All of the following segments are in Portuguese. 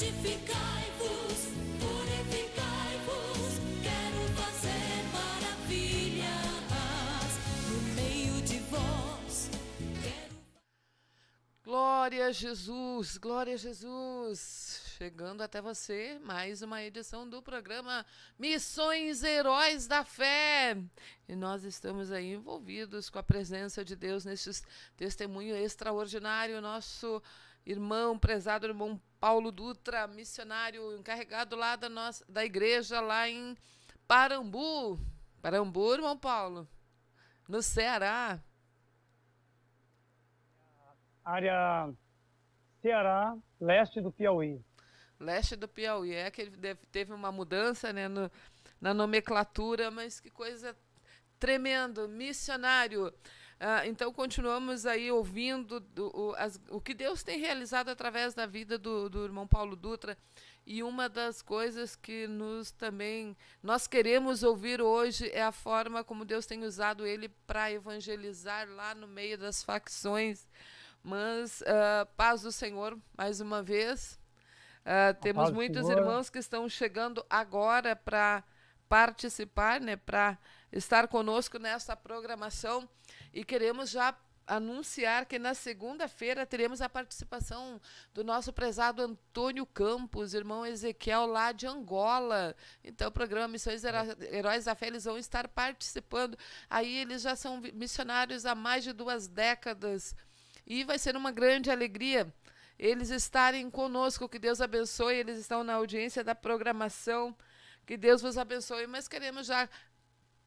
Santificai-vos, purificai-vos, quero fazer maravilhas no meio de vós. Glória a Jesus, glória a Jesus. Chegando até você, mais uma edição do programa Missões Heróis da Fé. E nós estamos aí envolvidos com a presença de Deus neste testemunho extraordinário. Nosso irmão, prezado irmão Paulo Dutra, missionário encarregado lá da igreja lá em Parambu. Parambu, irmão Paulo, no Ceará. Área Ceará, leste do Piauí. Leste do Piauí. É que ele teve uma mudança, né, na nomenclatura, mas que coisa tremendo. Missionário. Então, continuamos aí ouvindo o que Deus tem realizado através da vida do irmão Paulo Dutra. E uma das coisas que nós queremos ouvir hoje é a forma como Deus tem usado ele para evangelizar lá no meio das facções. Mas, paz do Senhor, mais uma vez. Temos muitos irmãos que estão chegando agora para participar, né, para estar conosco nessa programação. E queremos já anunciar que na segunda-feira teremos a participação do nosso prezado Antônio Campos, irmão Ezequiel, lá de Angola. Então, o programa Missões Heróis da Fé, eles vão estar participando. Aí eles já são missionários há mais de 2 décadas. E vai ser uma grande alegria eles estarem conosco. Que Deus abençoe. Eles estão na audiência da programação. Que Deus vos abençoe. Mas queremos já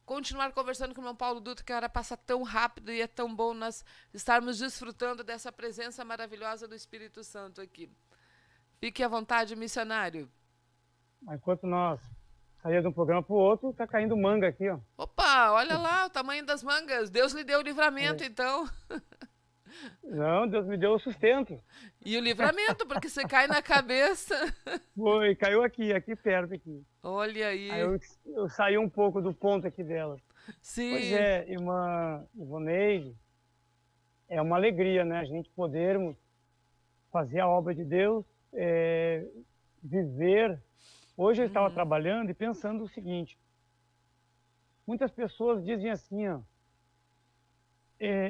continuar conversando com o irmão Paulo Dutra, que a hora passa tão rápido e é tão bom nós estarmos desfrutando dessa presença maravilhosa do Espírito Santo aqui. Fique à vontade, missionário. Enquanto nós saímos de um programa para o outro, está caindo manga aqui, ó. Opa, olha lá o tamanho das mangas. Deus lhe deu o livramento, então. Não, Deus me deu o sustento. E o livramento, porque você cai na cabeça. Foi, caiu aqui perto aqui. Olha aí. Aí eu saí um pouco do ponto aqui dela. Sim. Pois é, irmã Ivoneide, é uma alegria, né, a gente podermos fazer a obra de Deus, viver. Hoje eu estava trabalhando e pensando o seguinte: muitas pessoas dizem assim, ó,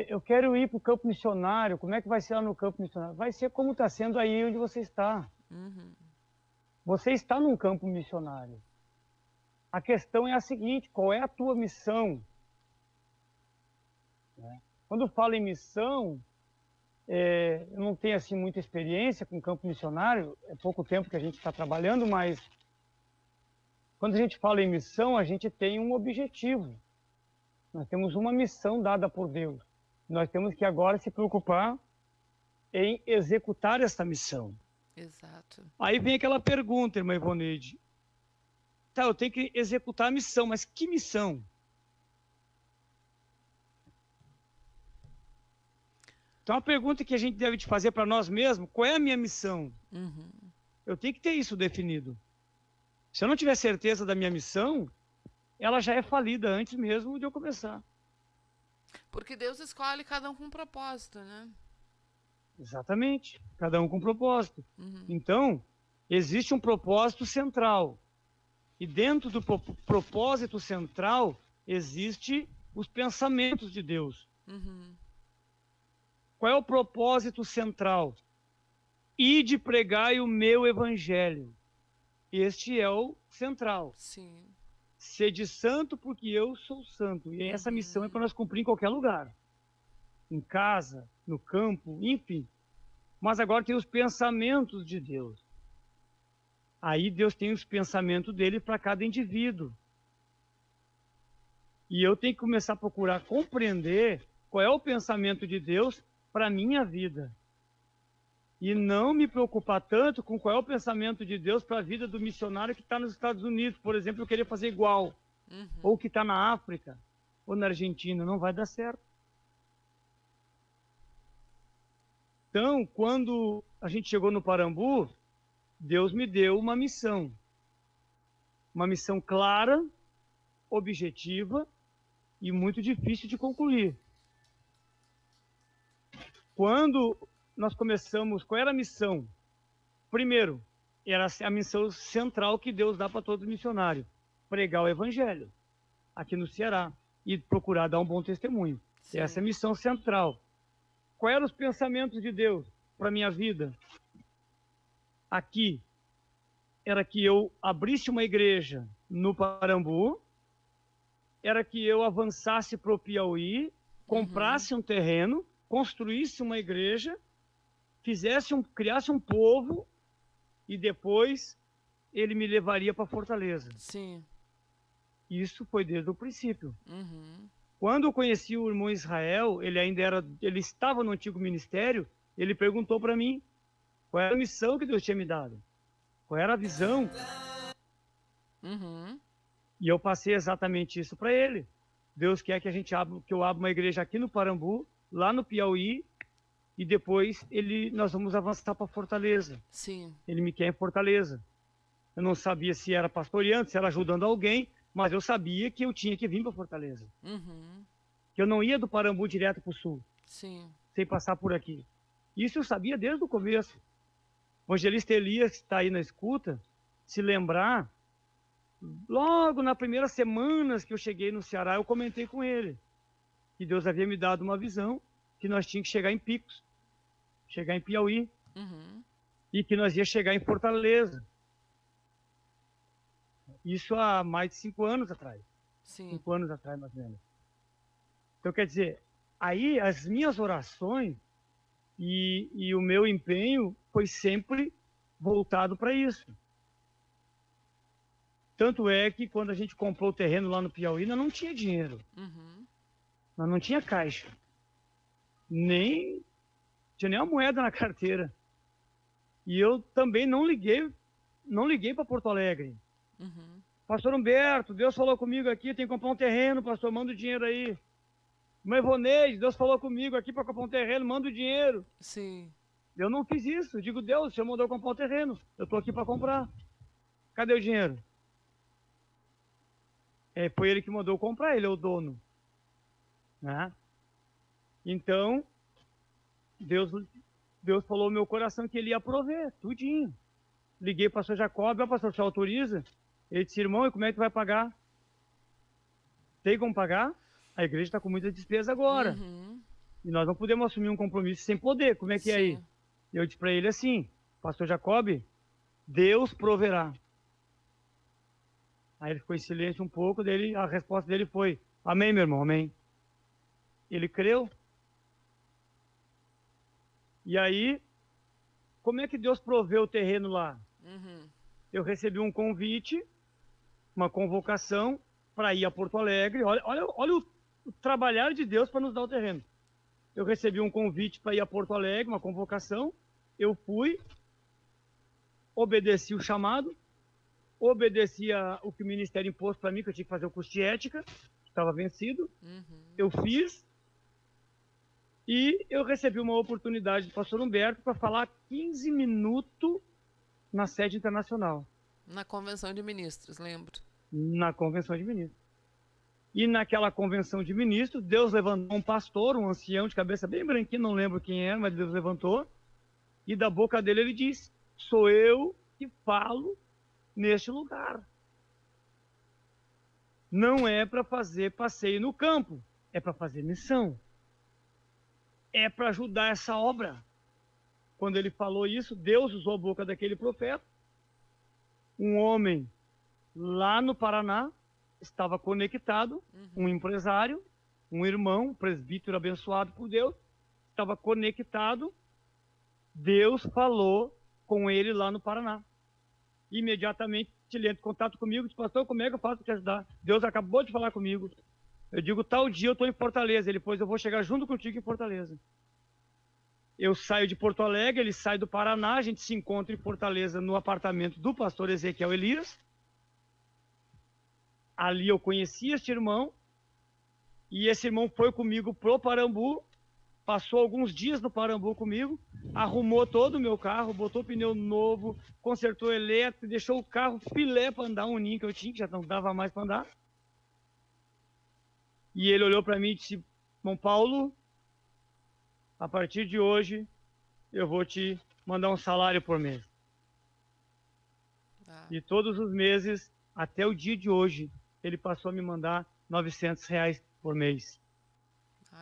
eu quero ir para o campo missionário. Como é que vai ser lá no campo missionário? Vai ser como está sendo aí onde você está. Você está num campo missionário. A questão é a seguinte: qual é a tua missão? Quando falo em missão, eu não tenho assim muita experiência com campo missionário, é pouco tempo que a gente está trabalhando, mas quando a gente fala em missão, a gente tem um objetivo. Nós temos uma missão dada por Deus. Nós temos que agora se preocupar em executar essa missão. Exato. Aí vem aquela pergunta, irmã Ivoneide. Tá, eu tenho que executar a missão, mas que missão? Então a pergunta que a gente deve fazer para nós mesmos: qual é a minha missão? Eu tenho que ter isso definido. Se eu não tiver certeza da minha missão, ela já é falida antes mesmo de eu começar. Porque Deus escolhe cada um com um propósito, né? Exatamente. Cada um com um propósito. Então, existe um propósito central. E dentro do propósito central, existe os pensamentos de Deus. Qual é o propósito central? Ide pregai o meu evangelho. Este é o central. Sim. Sede santo porque eu sou santo. E essa missão é para nós cumprir em qualquer lugar. Em casa, no campo, enfim. Mas agora tem os pensamentos de Deus. Aí Deus tem os pensamentos dele para cada indivíduo. E eu tenho que começar a procurar compreender qual é o pensamento de Deus para a minha vida. E não me preocupar tanto com qual é o pensamento de Deus para a vida do missionário que está nos Estados Unidos, por exemplo. Eu querer fazer igual. Ou que está na África, ou na Argentina. Não vai dar certo. Então, quando a gente chegou no Parambu, Deus me deu uma missão. Uma missão clara, objetiva e muito difícil de concluir. Quando nós começamos, qual era a missão? Primeiro, era a missão central que Deus dá para todo missionário: pregar o evangelho aqui no Ceará e procurar dar um bom testemunho. Sim. Essa é a missão central. Quais eram os pensamentos de Deus para minha vida? Aqui era que eu abrisse uma igreja no Parambu, era que eu avançasse para o Piauí, comprasse um terreno, construísse uma igreja, criasse um povo, e depois ele me levaria para Fortaleza. Sim. Isso foi desde o princípio. Uhum. Quando eu conheci o irmão Israel, ele estava no antigo ministério, ele perguntou para mim qual era a missão que Deus tinha me dado, qual era a visão. Uhum. E eu passei exatamente isso para ele. Deus quer que eu abra uma igreja aqui no Parambu, lá no Piauí, e depois nós vamos avançar para Fortaleza. Sim. Ele me quer em Fortaleza. Eu não sabia se era pastoreando, se era ajudando alguém, mas eu sabia que eu tinha que vir para Fortaleza. Uhum. Que eu não ia do Parambu direto para o sul, Sim. sem passar por aqui. Isso eu sabia desde o começo. O evangelista Elias, que está aí na escuta, se lembrar, logo nas primeiras semanas que eu cheguei no Ceará, eu comentei com ele que Deus havia me dado uma visão que nós tínhamos que chegar em Picos, chegar em Piauí, Uhum. e que nós ia chegar em Fortaleza. Isso há mais de 5 anos atrás. Sim. 5 anos atrás, mais ou menos. Então, quer dizer, aí as minhas orações e o meu empenho foi sempre voltado para isso. Tanto é que quando a gente comprou o terreno lá no Piauí, nós não tinha dinheiro. Uhum. Nós não tinha caixa. Tinha nem uma moeda na carteira. E eu também não liguei para Porto Alegre. Uhum. Pastor Humberto, Deus falou comigo aqui, tem que comprar um terreno, pastor, manda o dinheiro aí. Irmã Ivonete, Deus falou comigo aqui para comprar um terreno, manda o dinheiro. Sim. Eu não fiz isso. Eu digo, Deus, o Senhor mandou comprar um terreno. Eu estou aqui para comprar. Cadê o dinheiro? Foi ele que mandou comprar, ele é o dono. Né? Então, Deus falou no meu coração que ele ia prover, tudinho. Liguei para o pastor Jacob, pastor, você autoriza? Ele disse, irmão, e como é que tu vai pagar? Tem como pagar? A igreja está com muita despesa agora. Uhum. E nós não podemos assumir um compromisso sem poder. Como é que é aí? Sim. Eu disse para ele assim, pastor Jacob, Deus proverá. Aí ele ficou em silêncio um pouco, a resposta dele foi, amém, meu irmão, amém. Ele creu. E aí, como é que Deus proveu o terreno lá? Uhum. Eu recebi um convite, uma convocação para ir a Porto Alegre. Olha o trabalhar de Deus para nos dar o terreno. Eu recebi um convite para ir a Porto Alegre, uma convocação. Eu fui, obedeci o chamado, obedeci o que o ministério impôs para mim, que eu tinha que fazer o curso de ética, estava vencido. Uhum. Eu fiz. E eu recebi uma oportunidade do pastor Humberto para falar 15 minutos na sede internacional. Na convenção de ministros, lembro. Na convenção de ministros. E naquela convenção de ministros, Deus levantou um pastor, um ancião de cabeça bem branquinho, não lembro quem era, mas Deus levantou. E da boca dele ele disse, sou eu que falo neste lugar. Não é para fazer passeio no campo, é para fazer missão. É para ajudar essa obra. Quando ele falou isso, Deus usou a boca daquele profeta. Um homem lá no Paraná estava conectado, um empresário, um irmão, um presbítero abençoado por Deus, estava conectado. Deus falou com ele lá no Paraná. Imediatamente ele entra em contato comigo e disse, pastor, como é que eu faço para te ajudar? Deus acabou de falar comigo. Eu digo, tal dia eu estou em Fortaleza, depois eu vou chegar junto contigo em Fortaleza. Eu saio de Porto Alegre, ele sai do Paraná, a gente se encontra em Fortaleza no apartamento do pastor Ezequiel Elias. Ali eu conheci este irmão, e esse irmão foi comigo pro Parambu, passou alguns dias no Parambu comigo, arrumou todo o meu carro, botou pneu novo, consertou elétrico, deixou o carro filé para andar, um ninho que eu tinha, que já não dava mais para andar. E ele olhou para mim e disse, irmão Paulo, a partir de hoje eu vou te mandar um salário por mês. Ah, E todos os meses, até o dia de hoje, ele passou a me mandar R$ 900 por mês.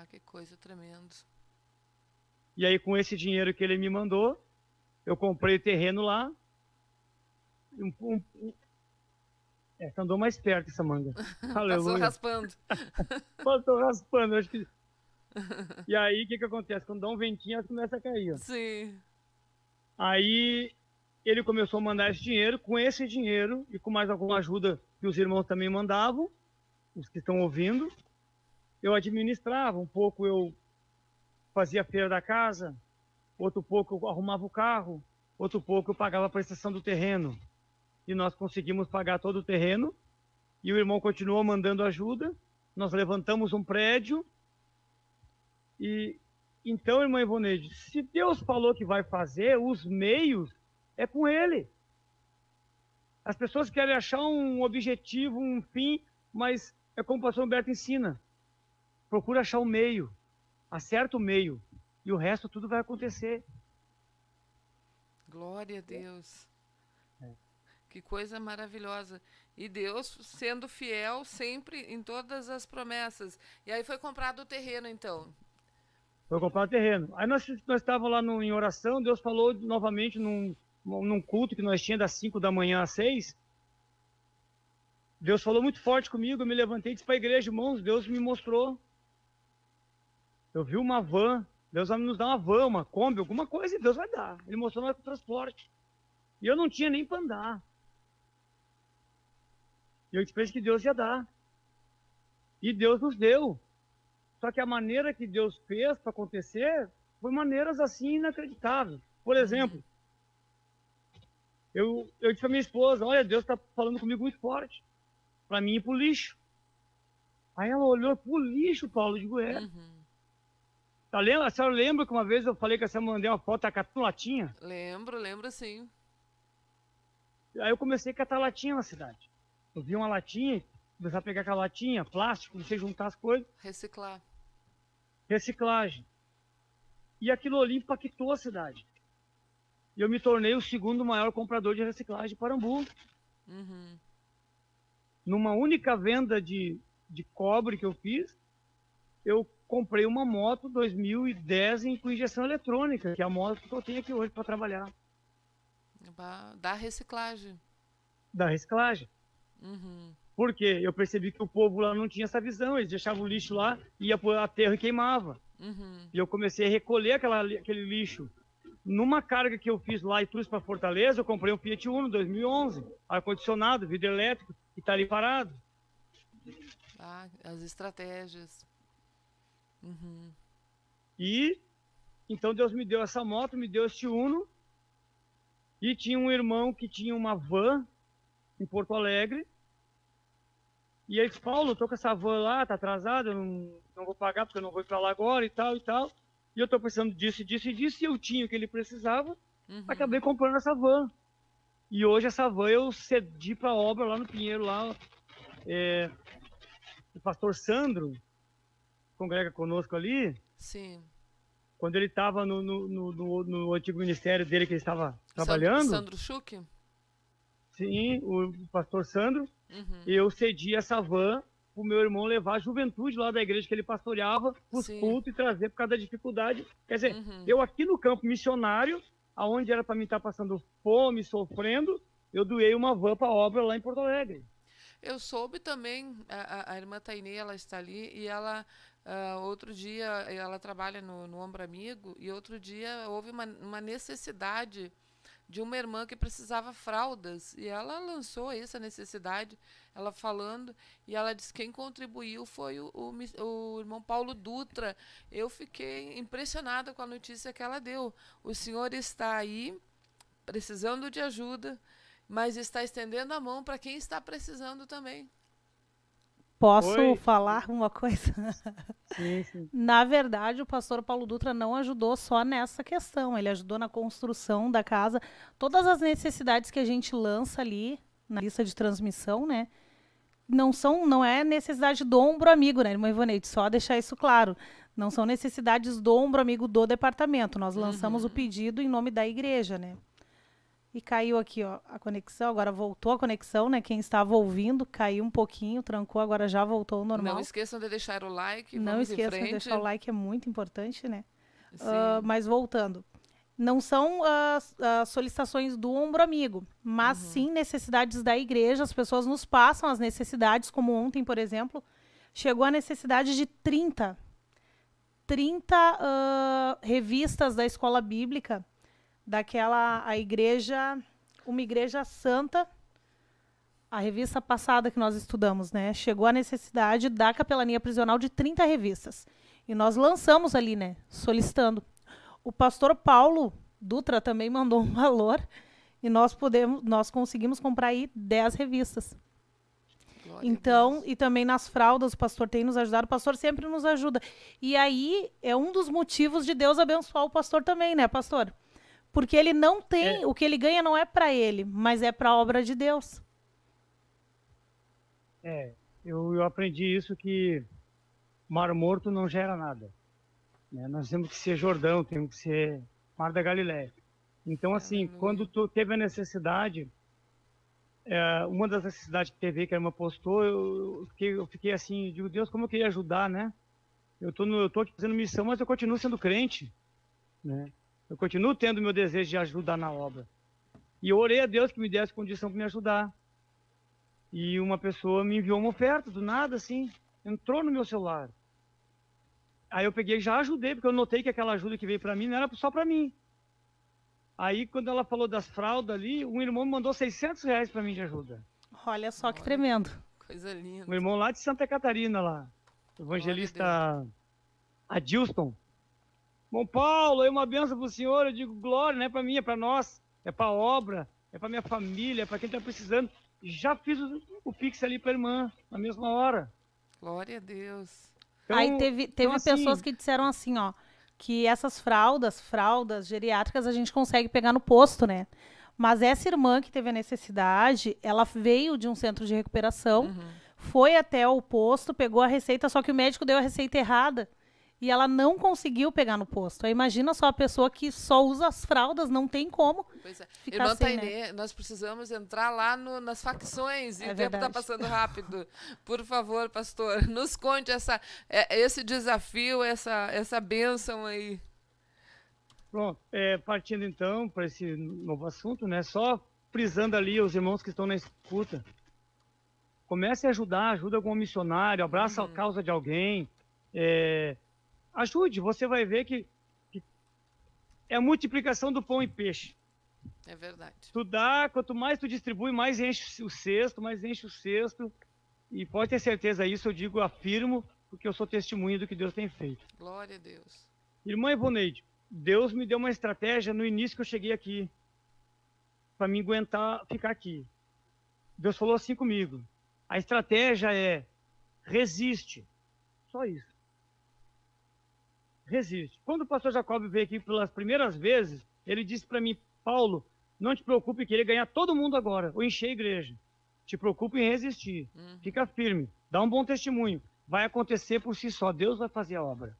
que coisa tremenda. E aí, com esse dinheiro que ele me mandou, eu comprei terreno lá. Essa andou mais perto, essa manga. Passou Aleluia. raspando. Passou raspando, acho que... E aí, o que acontece? Quando dá um ventinho, ela começa a cair. Ó. Sim. Aí, ele começou a mandar esse dinheiro. Com esse dinheiro, e com mais alguma ajuda que os irmãos também mandavam, os que estão ouvindo, eu administrava. Um pouco eu fazia a feira da casa, outro pouco eu arrumava o carro, outro pouco eu pagava a prestação do terreno. E nós conseguimos pagar todo o terreno, e o irmão continuou mandando ajuda. Nós levantamos um prédio, e então, irmã Ivoneide, se Deus falou que vai fazer, os meios é com Ele. As pessoas querem achar um objetivo, um fim, mas é como o pastor Humberto ensina. Procura achar o meio, acerta o meio, e o resto tudo vai acontecer. Glória a Deus. Que coisa maravilhosa. E Deus sendo fiel sempre em todas as promessas. E aí foi comprado o terreno, então. Foi comprar o terreno. Aí nós estávamos lá em oração, Deus falou novamente num culto que nós tínhamos das 5 da manhã às 6. Deus falou muito forte comigo, eu me levantei e disse para a igreja, irmãos, Deus me mostrou. Eu vi uma van, Deus vai nos dar uma van, uma Kombi, alguma coisa, e Deus vai dar. Ele mostrou nosso transporte. E eu não tinha nem para andar. E eu disse que Deus ia dar. E Deus nos deu. Só que a maneira que Deus fez para acontecer foi maneiras assim inacreditáveis. Por exemplo, eu disse para minha esposa, olha, Deus está falando comigo muito forte. Para mim ir para o lixo. Aí ela olhou, para o lixo, Paulo, de Goiás. A senhora lembra que uma vez eu falei que a senhora mandei uma foto da catando latinha? Lembro sim. Aí eu comecei a catar latinha na cidade. Eu vi uma latinha, comecei a pegar aquela latinha, plástico, comecei a juntar as coisas. Reciclar. Reciclagem. E aquilo ali impactou a cidade. E eu me tornei o segundo maior comprador de reciclagem de Parambu. Numa única venda de cobre que eu fiz, eu comprei uma moto 2010 com injeção eletrônica, que é a moto que eu tenho aqui hoje para trabalhar. Da reciclagem. Da reciclagem. Por quê? Eu percebi que o povo lá não tinha essa visão, eles deixavam o lixo lá, ia para o aterro e queimava. E eu comecei a recolher aquele lixo. Numa carga que eu fiz lá e trouxe para Fortaleza, eu comprei um Fiat Uno 2011, ar-condicionado, vidro elétrico, e está ali parado. As estratégias. E então Deus me deu essa moto, me deu este Uno, e tinha um irmão que tinha uma van em Porto Alegre, e ele disse, Paulo, eu tô com essa van lá, tá atrasada, eu não vou pagar porque eu não vou para lá agora e tal, e eu tô precisando disso, e eu tinha o que ele precisava, acabei comprando essa van. E hoje essa van eu cedi para a obra lá no Pinheiro, lá, o pastor Sandro, congrega conosco ali. Sim. Quando ele estava no antigo ministério dele que ele estava trabalhando. Sandro Schuch? Sim, o pastor Sandro. Eu cedi essa van para o meu irmão levar a juventude lá da igreja que ele pastoreava para os cultos e trazer por causa da dificuldade. Quer dizer, eu aqui no campo missionário, aonde era para mim estar passando fome, sofrendo, eu doei uma van para a obra lá em Porto Alegre. Eu soube também, a irmã Tainê, ela está ali, e ela, outro dia, ela trabalha no Ombro Amigo, e outro dia houve uma necessidade de uma irmã que precisava fraldas, e ela lançou essa necessidade, ela falando, e ela disse que quem contribuiu foi o irmão Paulo Dutra. Eu fiquei impressionada com a notícia que ela deu. O senhor está aí, precisando de ajuda, mas está estendendo a mão para quem está precisando também. Posso falar uma coisa? Sim. Na verdade, o pastor Paulo Dutra não ajudou só nessa questão, ele ajudou na construção da casa. Todas as necessidades que a gente lança ali na lista de transmissão, né? Não é necessidade do Ombro Amigo, né, irmã Ivoneide? Só deixar isso claro. Não são necessidades do Ombro Amigo do departamento. Nós lançamos o pedido em nome da igreja, né? E caiu aqui, ó, a conexão. Agora voltou a conexão, né? Quem estava ouvindo, caiu um pouquinho, trancou, agora já voltou ao normal. Não esqueçam de deixar o like. Não Vamos em esqueçam de frente. deixar o like, é muito importante, né? Sim. Mas voltando. Não são as solicitações do Ombro Amigo, mas sim necessidades da igreja. As pessoas nos passam as necessidades, como ontem, por exemplo, chegou a necessidade de 30 revistas da escola bíblica, a igreja, uma igreja santa, a revista passada que nós estudamos, né? Chegou a necessidade da capelania prisional de 30 revistas. E nós lançamos ali, né? Solicitando. O pastor Paulo Dutra também mandou um valor e nós conseguimos comprar aí 10 revistas. Glória a Então, Deus. e também nas fraldas, o pastor tem nos ajudado, o pastor sempre nos ajuda. E aí é um dos motivos de Deus abençoar o pastor também, né, pastor? Porque ele não tem, o que ele ganha não é para ele, mas é para a obra de Deus. Eu aprendi isso, que Mar Morto não gera nada, né? Nós temos que ser Jordão, temos que ser Mar da Galileia. Então, assim, Aleluia. quando tu teve a necessidade, uma das necessidades que teve, que a irmã postou, eu fiquei assim, digo, Deus, como eu queria ajudar, né? Eu tô aqui fazendo missão, mas eu continuo sendo crente, né? Eu continuo tendo meu desejo de ajudar na obra. E eu orei a Deus que me desse condição para me ajudar. E uma pessoa me enviou uma oferta, do nada, assim, entrou no meu celular. Aí eu peguei e já ajudei, porque eu notei que aquela ajuda que veio para mim não era só para mim. Aí, quando ela falou das fraldas ali, um irmão me mandou R$600 para mim de ajuda. Olha só que Olha. tremendo. Coisa linda. Um irmão lá de Santa Catarina, lá. O evangelista Adilson. Bom, Paulo, é uma benção para o senhor. Eu digo, glória, não é para mim, é para nós. É para a obra, é para minha família, é para quem está precisando. Já fiz o Pix ali para a irmã, na mesma hora. Glória a Deus. Então, Aí teve assim, pessoas que disseram assim, ó, que essas fraldas geriátricas, a gente consegue pegar no posto, né? Mas essa irmã que teve a necessidade, ela veio de um centro de recuperação, foi até o posto, pegou a receita, só que o médico deu a receita errada e ela não conseguiu pegar no posto. Aí imagina só a pessoa que só usa as fraldas, não tem como Pois é. ficar Irmã sem, Tainê, nós precisamos entrar lá nas facções, e É o tempo está verdade. passando rápido. Por favor, pastor, nos conte esse desafio, essa bênção aí. Pronto, partindo então para esse novo assunto, né? Só frisando ali os irmãos que estão na escuta. Comece a ajuda algum missionário, abraça a causa de alguém. Ajude, você vai ver que é a multiplicação do pão e peixe. É verdade. Tu dá, quanto mais tu distribui, mais enche o cesto, E pode ter certeza, isso eu digo, afirmo, porque eu sou testemunho do que Deus tem feito. Glória a Deus. Irmã Ivoneide, Deus me deu uma estratégia no início que eu cheguei aqui, para me aguentar ficar aqui. Deus falou assim comigo, a estratégia é resiste, só isso. Resiste. Quando o pastor Jacob veio aqui pelas primeiras vezes, ele disse para mim, Paulo, não te preocupe em querer ganhar todo mundo agora, ou encher a igreja. Te preocupe em resistir. Fica firme, dá um bom testemunho. Vai acontecer por si só, Deus vai fazer a obra.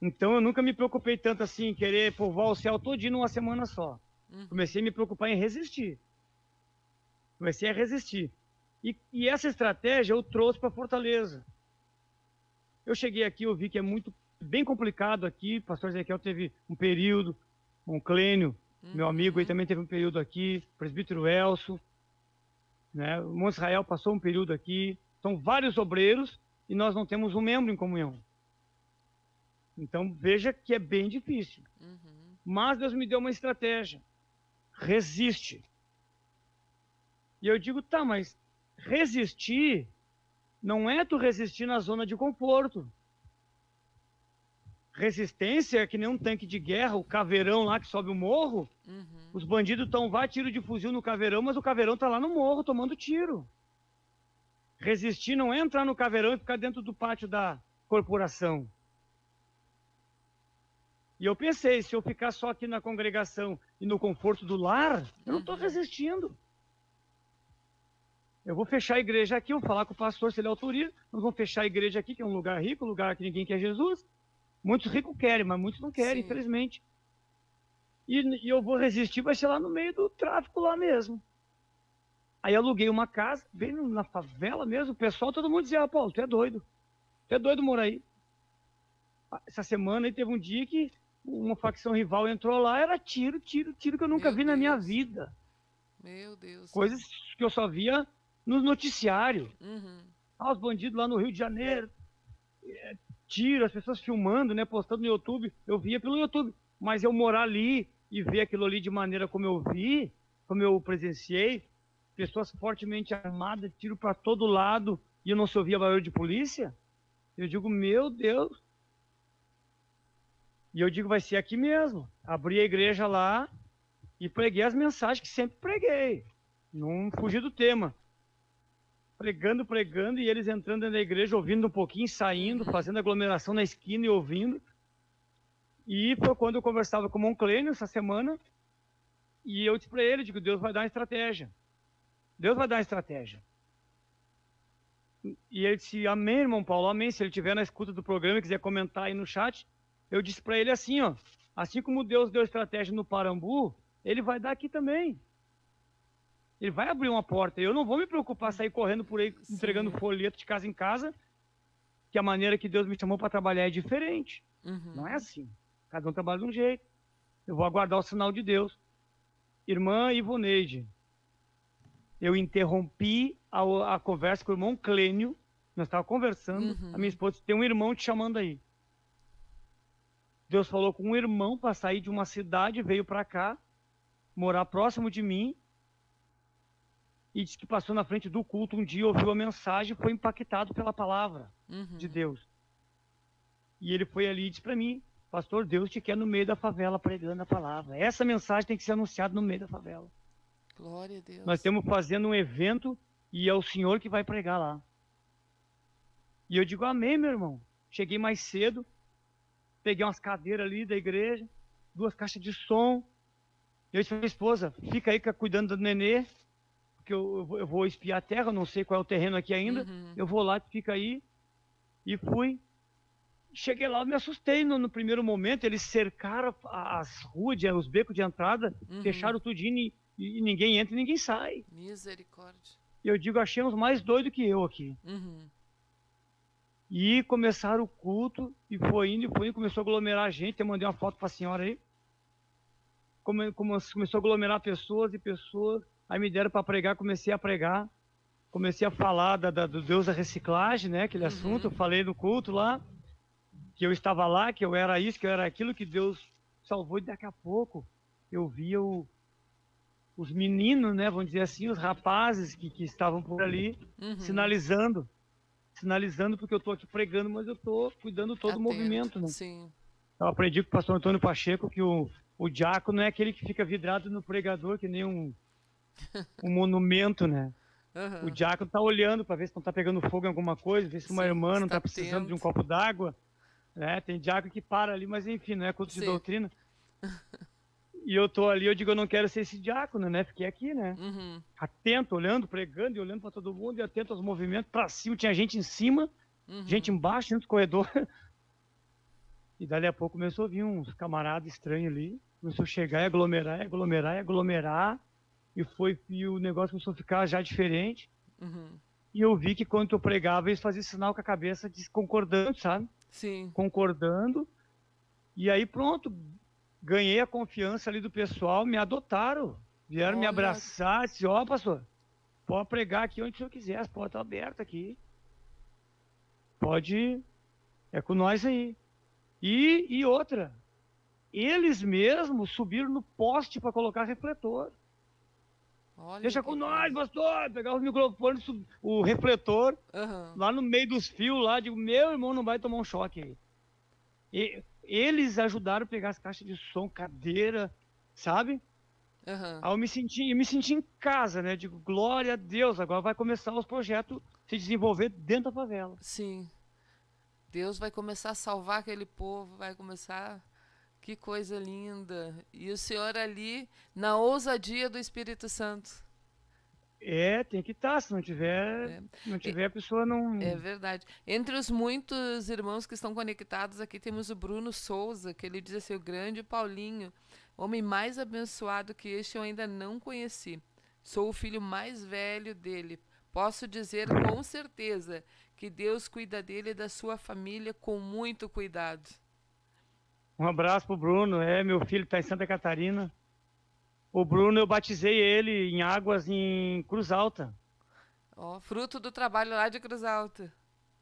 Então eu nunca me preocupei tanto assim em querer povoar o céu todinho numa semana só. Comecei a me preocupar em resistir. Comecei a resistir. E essa estratégia eu trouxe para Fortaleza. Eu cheguei aqui, eu vi que é bem complicado aqui. O pastor Ezequiel teve um período, o Clênio, meu amigo, ele também teve um período aqui, o presbítero Elcio, né? O Monte Israel passou um período aqui. São vários obreiros e nós não temos um membro em comunhão. Então veja que é bem difícil. Mas Deus me deu uma estratégia. Resiste. E eu digo, tá, mas resistir não é tu resistir na zona de conforto. Resistência é que nem um tanque de guerra, o caveirão lá que sobe o morro. Os bandidos estão lá, tiro de fuzil no caveirão, mas o caveirão está lá no morro tomando tiro. Resistir não é entrar no caveirão e ficar dentro do pátio da corporação. E eu pensei, se eu ficar só aqui na congregação e no conforto do lar, eu não estou resistindo. Eu vou fechar a igreja aqui, vou falar com o pastor se ele autoriza. Nós vamos fechar a igreja aqui, que é um lugar rico, um lugar que ninguém quer Jesus. Muitos ricos querem, mas muitos não querem, Sim. infelizmente. E eu vou resistir, vai ser lá no meio do tráfico lá mesmo. Aí aluguei uma casa, bem na favela mesmo. O pessoal, todo mundo dizia, Paulo, tu é doido. Tu é doido morar aí. Essa semana aí teve um dia que uma facção rival entrou lá, era tiro, tiro, tiro que eu nunca Meu vi na minha Deus. vida. Meu Deus. Coisas que eu só via no noticiário. Uhum. Os bandidos lá no Rio de Janeiro, tiro, as pessoas filmando, né, postando no YouTube. Eu via pelo YouTube. Mas eu morar ali e ver aquilo ali de maneira como eu vi, como eu presenciei, pessoas fortemente armadas, tiro para todo lado, e eu não se ouvia barulho de polícia, eu digo, meu Deus. E eu digo, vai ser aqui mesmo. Abri a igreja lá e preguei as mensagens que sempre preguei. Não fugi do tema. Pregando, pregando, e eles entrando dentro da igreja, ouvindo um pouquinho, saindo, fazendo aglomeração na esquina e ouvindo. E foi quando eu conversava com o Irmão Clênio essa semana, e eu disse para ele, digo, Deus vai dar uma estratégia. Deus vai dar uma estratégia. E ele disse, amém, irmão Paulo, amém. Se ele estiver na escuta do programa e quiser comentar aí no chat, eu disse para ele assim, ó, assim como Deus deu estratégia no Parambu, ele vai dar aqui também. Ele vai abrir uma porta. Eu não vou me preocupar sair correndo por aí, entregando folheto de casa em casa, que a maneira que Deus me chamou para trabalhar é diferente. Uhum. Não é assim. Cada um trabalha de um jeito. Eu vou aguardar o sinal de Deus. Irmã Ivoneide, eu interrompi a conversa com o irmão Clênio. Nós estávamos conversando. A minha esposa disse, tem um irmão te chamando aí. Deus falou com um irmão para sair de uma cidade, veio para cá, morar próximo de mim, e disse que passou na frente do culto um dia, ouviu a mensagem, foi impactado pela palavra de Deus. E ele foi ali e disse para mim, pastor, Deus te quer no meio da favela pregando a palavra. Essa mensagem tem que ser anunciada no meio da favela. Glória a Deus. Nós estamos fazendo um evento e é o Senhor que vai pregar lá. E eu digo, amém, meu irmão. Cheguei mais cedo, peguei umas cadeiras ali da igreja, 2 caixas de som. Eu disse para minha esposa, fica aí cuidando do nenê, porque eu vou espiar a terra, não sei qual é o terreno aqui ainda. Eu vou lá, fica aí. E fui. Cheguei lá, eu me assustei no primeiro momento. Eles cercaram as ruas, os becos de entrada, fecharam tudinho e ninguém entra e ninguém sai. Misericórdia. E eu digo, achei uns mais doidos que eu aqui. E começaram o culto, e foi indo, começou a aglomerar a gente. Eu mandei uma foto para a senhora aí. Começou a aglomerar pessoas e pessoas. Aí me deram para pregar, comecei a pregar. Comecei a falar do Deus da reciclagem, né? Aquele assunto, eu falei no culto lá. Que eu estava lá, que eu era isso, que eu era aquilo, que Deus salvou. E daqui a pouco eu via os meninos, né? Vamos dizer assim, os rapazes que estavam por ali, sinalizando. Sinalizando porque eu estou aqui pregando, mas eu estou cuidando todo o movimento, né? Sim. Eu aprendi com o pastor Antônio Pacheco que o diácono é aquele que fica vidrado no pregador, que nem um monumento, né? O diácono está olhando para ver se não está pegando fogo em alguma coisa, ver se uma irmã não está precisando de um copo d'água. Tem diácono que para ali, mas enfim, não é culto de doutrina. E eu tô ali, eu digo, eu não quero ser esse diácono, né? Fiquei aqui, né? Atento, olhando, pregando e olhando para todo mundo e atento aos movimentos. Para cima, tinha gente em cima, gente embaixo, dentro do corredor. E dali a pouco começou a vir uns camaradas estranhos ali. Começou a chegar e aglomerar, aglomerar, aglomerar. E o negócio começou a ficar já diferente. E eu vi que quando eu pregava, eles faziam sinal com a cabeça, concordando, sabe? Sim. Concordando. E aí pronto, ganhei a confiança ali do pessoal, me adotaram. Vieram me abraçar, disse, ó, pastor, pode pregar aqui onde o senhor quiser, as portas estão abertas aqui. Pode, é com nós aí. E outra, eles mesmos subiram no poste para colocar refletor. Deixa com nós, pastor! Pegar o microfone, o refletor, lá no meio dos fios, lá, digo, meu irmão não vai tomar um choque aí. E eles ajudaram a pegar as caixas de som, cadeira, sabe? Aí eu me senti em casa, né? Digo, glória a Deus, agora vai começar os projetos se desenvolver dentro da favela. Sim. Deus vai começar a salvar aquele povo, vai começar... Que coisa linda. E o senhor ali, na ousadia do Espírito Santo. Tem que estar, se não tiver, a pessoa não... É verdade. Entre os muitos irmãos que estão conectados aqui, temos o Bruno Souza, que ele diz assim, o grande Paulinho, Homem mais abençoado que este eu ainda não conheci. Sou o filho mais velho dele. Posso dizer com certeza que Deus cuida dele e da sua família com muito cuidado. Um abraço pro Bruno. Meu filho está em Santa Catarina. O Bruno, eu batizei ele em águas em Cruz Alta. Ó, fruto do trabalho lá de Cruz Alta.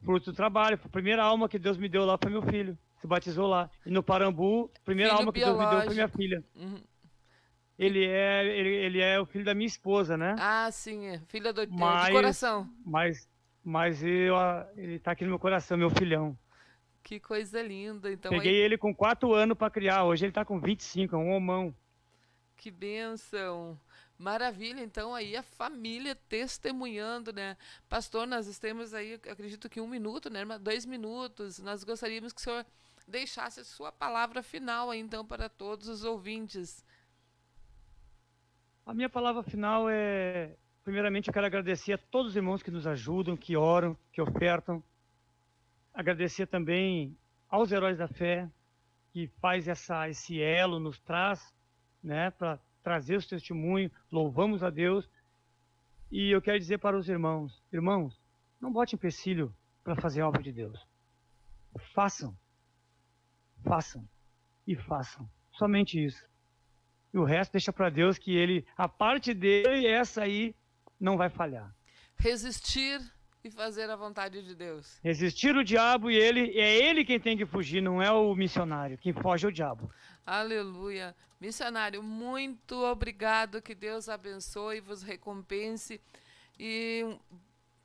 Fruto do trabalho. A primeira alma que Deus me deu lá foi meu filho. Se batizou lá. E no Parambu, a primeira Filho alma que Deus me deu foi minha biológico. filha. Uhum. Ele é o filho da minha esposa, né? Ah, sim, é. Filha de Mas, coração. mas ele tá aqui no meu coração, meu filhão. Que coisa linda. Então, Peguei aí, ele com 4 anos para criar. Hoje ele tá com 25, é um homão. que bênção. Maravilha. Então, aí a família testemunhando, né? Pastor, nós temos aí, acredito que 1 minuto, né? 2 minutos. Nós gostaríamos que o senhor deixasse a sua palavra final aí, então, para todos os ouvintes. A minha palavra final é, primeiramente, eu quero agradecer a todos os irmãos que nos ajudam, que oram, que ofertam. Agradecer também aos heróis da fé, que faz esse elo, nos traz, né, para trazer os testemunhos. Louvamos a Deus. E eu quero dizer para os irmãos, não bote empecilho para fazer a obra de Deus. Façam e façam. Somente isso. E o resto deixa para Deus, que a parte dele, essa aí, não vai falhar. Resistir e fazer a vontade de Deus. Resistir o diabo é ele quem tem que fugir, não é o missionário. Quem foge é o diabo. Aleluia. Missionário, muito obrigado. Que Deus abençoe e vos recompense. E um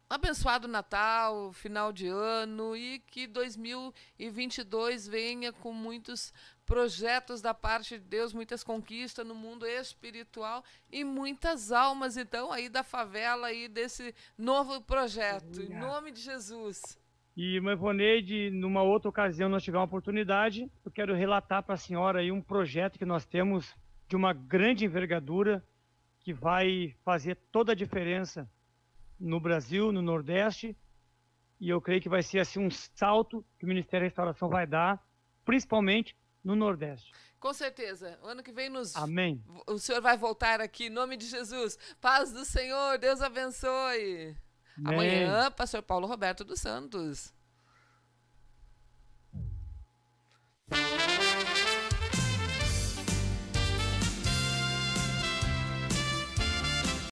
abençoado Natal, final de ano, e que 2022 venha com muitos projetos da parte de Deus, muitas conquistas no mundo espiritual e muitas almas, então, aí da favela e desse novo projeto. Em nome de Jesus. E, irmã Ivoneide, numa outra ocasião, nós tivemos uma oportunidade, eu quero relatar para a senhora aí um projeto que nós temos de uma grande envergadura, que vai fazer toda a diferença no Brasil, no Nordeste, e eu creio que vai ser assim um salto que o Ministério da Restauração vai dar, principalmente no Nordeste. Com certeza. O ano que vem Amém. o senhor vai voltar aqui, em nome de Jesus. Paz do Senhor, Deus abençoe. Amém. Amanhã, pastor Paulo Roberto dos Santos.